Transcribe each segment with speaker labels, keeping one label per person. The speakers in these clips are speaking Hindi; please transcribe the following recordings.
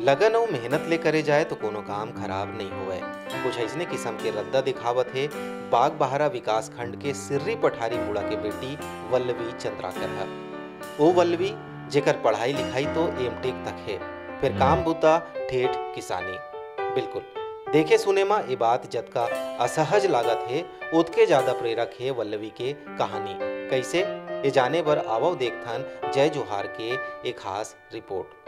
Speaker 1: लगन और मेहनत ले करे जाए तो कोनो काम खराब नहीं होवे। कुछ ऐसने किस्म के रद्दा दिखावत है बाग बहारा विकास खंड के सिर्री पठारी मुड़ा के बेटी वल्लवी चंद्राकर है। ओ वल्लवी जेकर पढ़ाई लिखाई तो एमटेक तक है, फिर काम बुता ठेठ किसानी। बिल्कुल देखे सुने में ये बात जतका असहज लागत है उतके ज्यादा प्रेरक है वल्लवी के कहानी। कैसे ये जाने बर आवव देखथन जय जोहार के एक खास रिपोर्ट।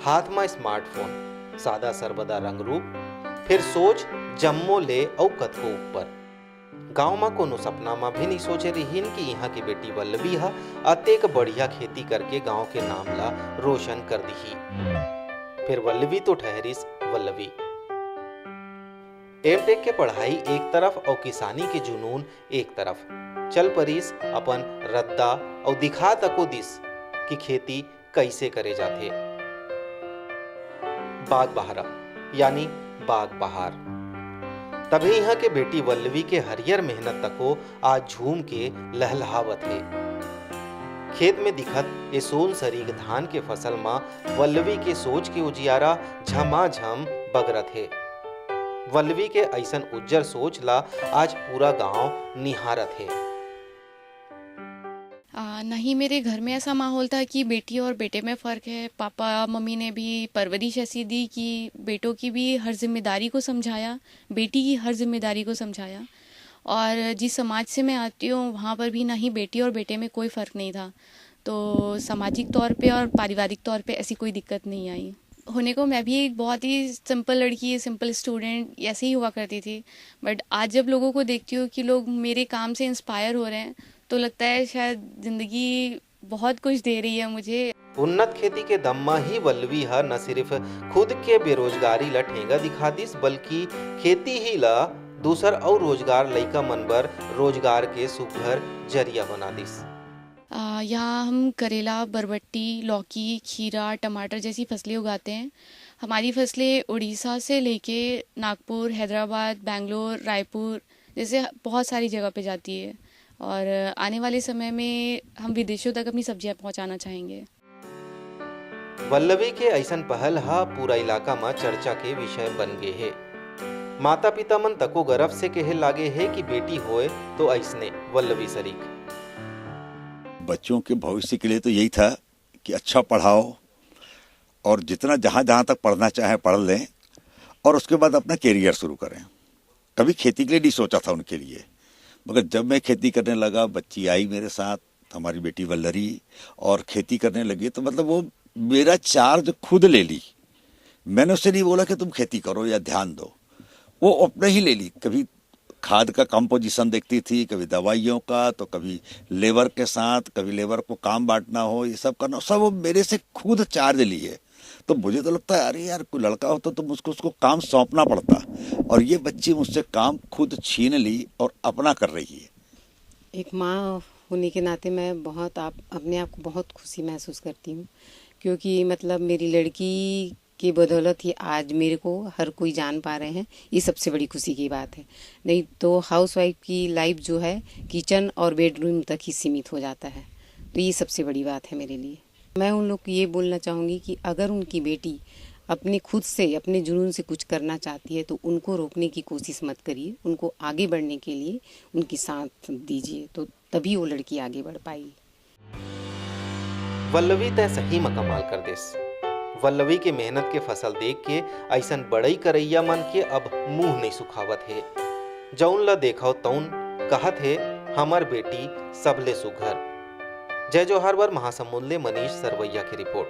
Speaker 1: हाथ में स्मार्टफोन, सादा सरबदा रंग रूप, फिर सोच जम्मो ले औ कतको ऊपर। गांव में कोनो सपना में भी नहीं सोचे रहीन कि यहाँ की बेटी वल्लवी हा अतेक बढ़िया खेती करके गांव के नाम ला रोशन कर दी। फिर वल्लवी तो ठहरिस वल्लवी। एमटेक के पढ़ाई एक तरफ और किसानी के जुनून एक तरफ। चल परिस अपन रद्दा और दिखा तको दिस कि खेती कैसे करे जाते। बाग बहारा यानी बाग बहार। तभी यहाँ के बेटी वल्लवी के हरियर मेहनत तको आज झूम के लहलहावत है। खेत में दिखत ये सोन सरीग धान के फसल में वल्लवी के सोच के उजियारा झमाझम बगरत है। वल्लवी के ऐसन उज्जर सोच ला आज पूरा गांव निहारत है।
Speaker 2: नहीं, मेरे घर में ऐसा माहौल था कि बेटी और बेटे में फ़र्क है। पापा मम्मी ने भी परवरिश ऐसी दी कि बेटों की भी हर जिम्मेदारी को समझाया, बेटी की हर जिम्मेदारी को समझाया। और जिस समाज से मैं आती हूँ वहाँ पर भी ना ही बेटी और बेटे में कोई फ़र्क नहीं था। तो सामाजिक तौर पे और पारिवारिक तौर पे ऐसी कोई दिक्कत नहीं आई। होने को मैं भी एक बहुत ही सिंपल लड़की, सिंपल स्टूडेंट ऐसे ही हुआ करती थी। बट आज जब लोगों को देखती हूँ कि लोग मेरे काम से इंस्पायर हो रहे हैं तो लगता है शायद जिंदगी बहुत कुछ दे रही है मुझे।
Speaker 1: उन्नत खेती के दम में ही वल्लवी हा न सिर्फ खुद के बेरोजगारी ला ठेंगा दिखा दिस बल्कि खेती ही ला दूसर और रोजगार लइका मन बर रोजगार के सुघर जरिया बना दिस।
Speaker 2: यहाँ हम करेला, बरबट्टी, लौकी, खीरा, टमाटर जैसी फसलें उगाते हैं। हमारी फसलें उड़ीसा से लेके नागपुर, हैदराबाद, बेंगलोर, रायपुर जैसे बहुत सारी जगह पे जाती है। और आने वाले समय में हम विदेशों तक अपनी सब्जियां पहुंचाना चाहेंगे।
Speaker 1: वल्लवी के ऐसन पहल हा पूरा इलाका में चर्चा के विषय बन गए है। माता पिता मन तको गर्व से कहे लागे है कि बेटी होए तो ऐसने वल्लवी सरीक।
Speaker 3: बच्चों के भविष्य के लिए तो यही था कि अच्छा पढ़ाओ और जितना जहाँ जहाँ तक पढ़ना चाहे पढ़ लें और उसके बाद अपना कैरियर शुरू करें। कभी खेती के लिए नहीं सोचा था उनके लिए, मगर जब मैं खेती करने लगा, बच्ची आई मेरे साथ, हमारी बेटी वल्लरी, और खेती करने लगी तो मतलब वो मेरा चार्ज खुद ले ली। मैंने उससे नहीं बोला कि तुम खेती करो या ध्यान दो, वो अपने ही ले ली। कभी खाद का कंपोजिशन देखती थी, कभी दवाइयों का, तो कभी लेबर के साथ, कभी लेबर को काम बांटना हो, ये सब करना, सब वो मेरे से खुद चार्ज लिए। तो मुझे तो लगता है अरे यार कोई लड़का होता तो मुझको उसको काम सौंपना पड़ता, और ये बच्ची मुझसे काम खुद छीन ली और अपना कर रही है।
Speaker 4: एक माँ होने के नाते मैं बहुत अपने आप को बहुत खुशी महसूस करती हूँ, क्योंकि मतलब मेरी लड़की की बदौलत ही आज मेरे को हर कोई जान पा रहे हैं। ये सबसे बड़ी खुशी की बात है। नहीं तो हाउसवाइफ की लाइफ जो है किचन और बेडरूम तक ही सीमित हो जाता है। तो ये सबसे बड़ी बात है मेरे लिए। मैं उन लोग को ये बोलना चाहूँगी कि अगर उनकी बेटी अपने खुद से, अपने जुनून से कुछ करना चाहती है तो उनको रोकने की कोशिश मत करिए, उनको आगे बढ़ने के लिए उनकी साथ दीजिए, तो तभी वो लड़की आगे बढ़ पाएगी।
Speaker 1: वल्लवी तय सही में कमाल कर देस। वल्लवी के मेहनत के फसल देख के ऐसन बड़ई करैया मन के अब मुंह नहीं सुखावत है। जौन ला देखो तौन कहत है हमर बेटी सबले सुघर। जय जोहार बर महासमुंद ले मनीष सरवैया की रिपोर्ट।